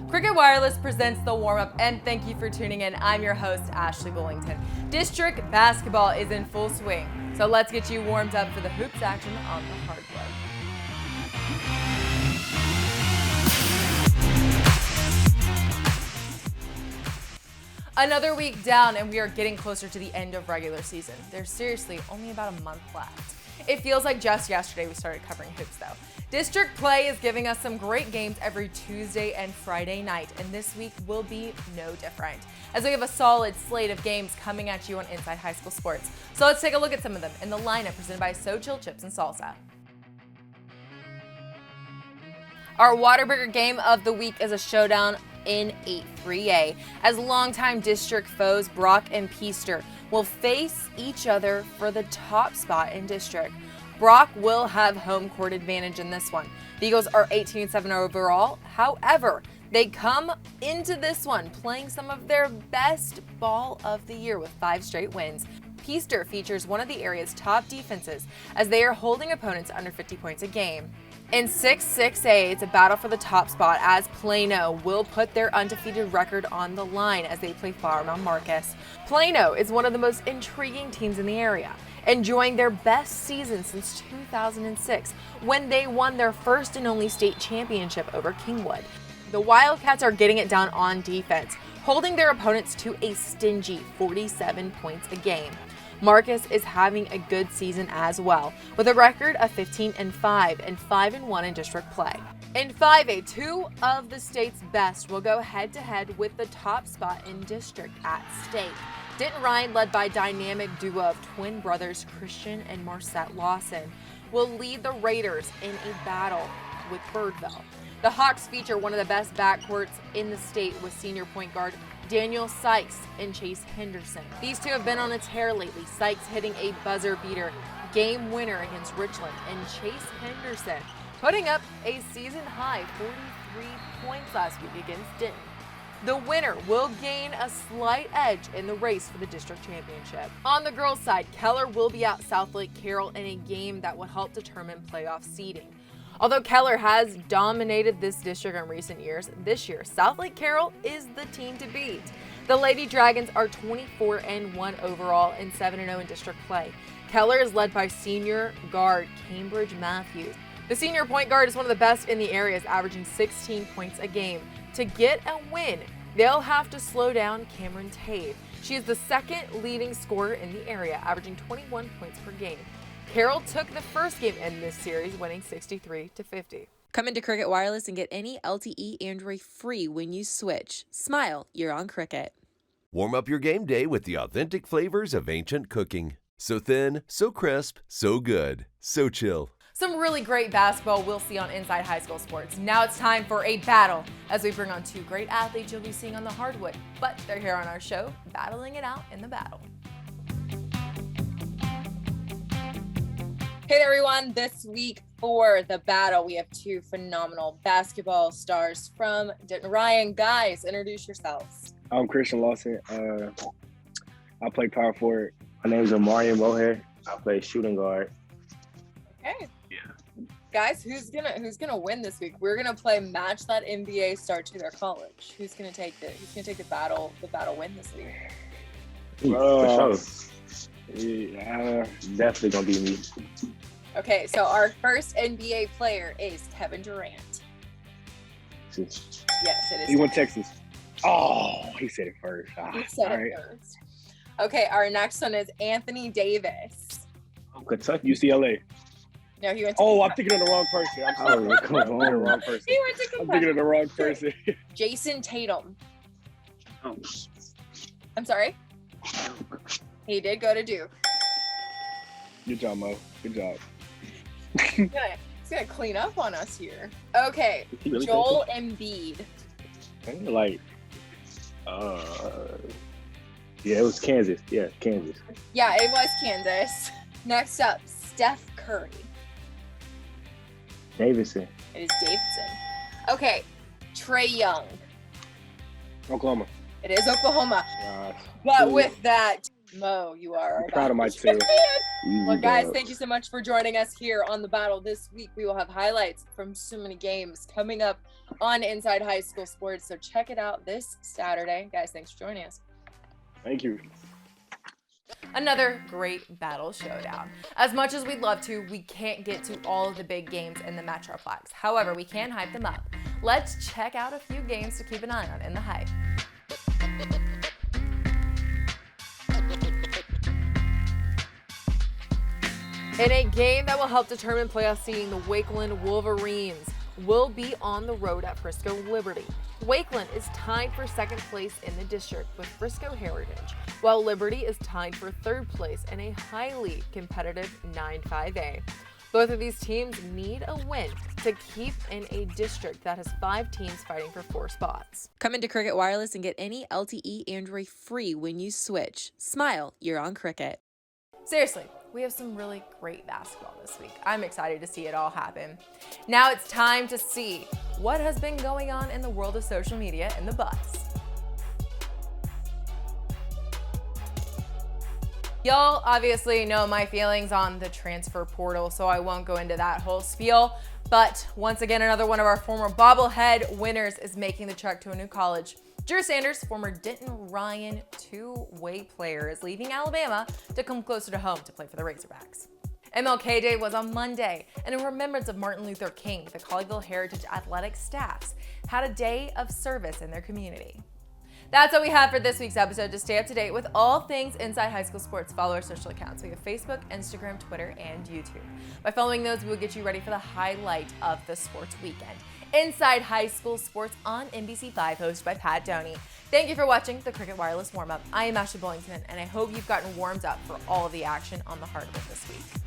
Cricket Wireless presents the warm-up, and thank you for tuning in. I'm your host, Ashley Bullington. District basketball is in full swing, so let's get you warmed up for the hoops action on the hardwood. Another week down, and we are getting closer to the end of regular season. There's seriously only about a month left. It feels like just yesterday we started covering hoops, though. District play is giving us some great games every Tuesday and Friday night, and this week will be no different, as we have a solid slate of games coming at you on Inside High School Sports. So let's take a look at some of them in the lineup presented by So Chill Chips and Salsa. Our Waterburger game of the week is a showdown in 8-3A, as longtime district foes Brock and Peaster will face each other for the top spot in district. Brock will have home court advantage in this one. The Eagles are 18-7 overall. However, they come into this one playing some of their best ball of the year with 5 straight wins. Peaster features one of the area's top defenses as they are holding opponents under 50 points a game. In 6-6A, it's a battle for the top spot as Plano will put their undefeated record on the line as they play Flower Mound Marcus. Plano is one of the most intriguing teams in the area, enjoying their best season since 2006 when they won their first and only state championship over Kingwood. The Wildcats are getting it done on defense, holding their opponents to a stingy 47 points a game. Marcus is having a good season as well, with a record of 15-5 and 5-1 in district play. In 5A, 2 of the state's best will go head-to-head with the top spot in district at stake. Denton Ryan, led by dynamic duo of twin brothers Christian and Marcette Lawson, will lead the Raiders in a battle with Birdville. The Hawks feature one of the best backcourts in the state with senior point guard Daniel Sykes and Chase Henderson. These two have been on a tear lately, Sykes hitting a buzzer beater game winner against Richland, and Chase Henderson putting up a season-high 43 points last week against Denton. The winner will gain a slight edge in the race for the district championship. On the girls' side, Keller will be out Southlake Caroll in a game that will help determine playoff seeding. Although Keller has dominated this district in recent years, this year Southlake Caroll is the team to beat. The Lady Dragons are 24-1 overall and 7-0 in district play. Keller is led by senior guard Cambridge Matthews. The senior point guard is one of the best in the area, averaging 16 points a game. To get a win, they'll have to slow down Cameron Tave. She is the second leading scorer in the area, averaging 21 points per game. Caroll took the first game in this series, winning 63-50. Come into Cricket Wireless and get any LTE Android free when you switch. Smile, you're on Cricket. Warm up your game day with the authentic flavors of ancient cooking. So thin, so crisp, so good, so chill. Some really great basketball we'll see on Inside High School Sports. Now it's time for a battle as we bring on 2 great athletes you'll be seeing on the hardwood, but they're here on our show, battling it out in the battle. Hey there, everyone. This week for the battle, we have 2 phenomenal basketball stars from Denton. Ryan, guys, introduce yourselves. I'm Christian Lawson. I play power forward. My name is Armarien Mohair. I play shooting guard. Okay. Yeah. Guys, who's gonna win this week? We're gonna play match that NBA star to their college. Who's gonna take the battle win this week? For sure. Yeah, definitely gonna be me. Okay, so our first NBA player is Kevin Durant. Yes, it is. He went Texas. Oh, he said it first. He said it first. Okay, our next one is Anthony Davis. Kentucky, UCLA. No, he went to I'm thinking of the wrong person. I'm sorry. Come on, the wrong person. He went to Kentucky. I'm thinking of the wrong person. Jason Tatum. Oh. I'm sorry? He did go to Duke. Good job, Mo. Good job. He's gonna clean up on us here. Okay, really Joel Embiid. Yeah, it was Kansas. Yeah, Kansas. Yeah, it was Kansas. Next up, Steph Curry. Davidson. It is Davidson. Okay, Trae Young. Oklahoma. It is Oklahoma. Gosh. But with that, Mo, you are. I'm proud of my team. Well, guys, thank you so much for joining us here on The Battle this week. We will have highlights from so many games coming up on Inside High School Sports, so check it out this Saturday. Guys, thanks for joining us. Thank you. Another great battle showdown. As much as we'd love to, we can't get to all of the big games in the Metroplex. However, we can hype them up. Let's check out a few games to keep an eye on in the hype. In a game that will help determine playoff seeding, the Wakeland Wolverines will be on the road at Frisco Liberty. Wakeland is tied for second place in the district with Frisco Heritage, while Liberty is tied for third place in a highly competitive 9-5A. Both of these teams need a win to keep in a district that has 5 teams fighting for 4 spots. Come into Cricket Wireless and get any LTE Android free when you switch. Smile, you're on Cricket. Seriously, we have some really great basketball this week. I'm excited to see it all happen. Now it's time to see what has been going on in the world of social media and the buzz. Y'all obviously know my feelings on the transfer portal, so I won't go into that whole spiel. But once again, another one of our former bobblehead winners is making the trek to a new college. Drew Sanders, former Denton Ryan two-way player, is leaving Alabama to come closer to home to play for the Razorbacks. MLK Day was on Monday, and in remembrance of Martin Luther King, the Colleyville Heritage Athletic staffs had a day of service in their community. That's all we have for this week's episode. To stay up to date with all things Inside High School Sports, follow our social accounts. We have Facebook, Instagram, Twitter, and YouTube. By following those, we will get you ready for the highlight of the sports weekend. Inside High School Sports on NBC5, hosted by Pat Doney. Thank you for watching the Cricket Wireless Warm-Up. I am Ashley Bullington, and I hope you've gotten warmed up for all of the action on the hardwood this week.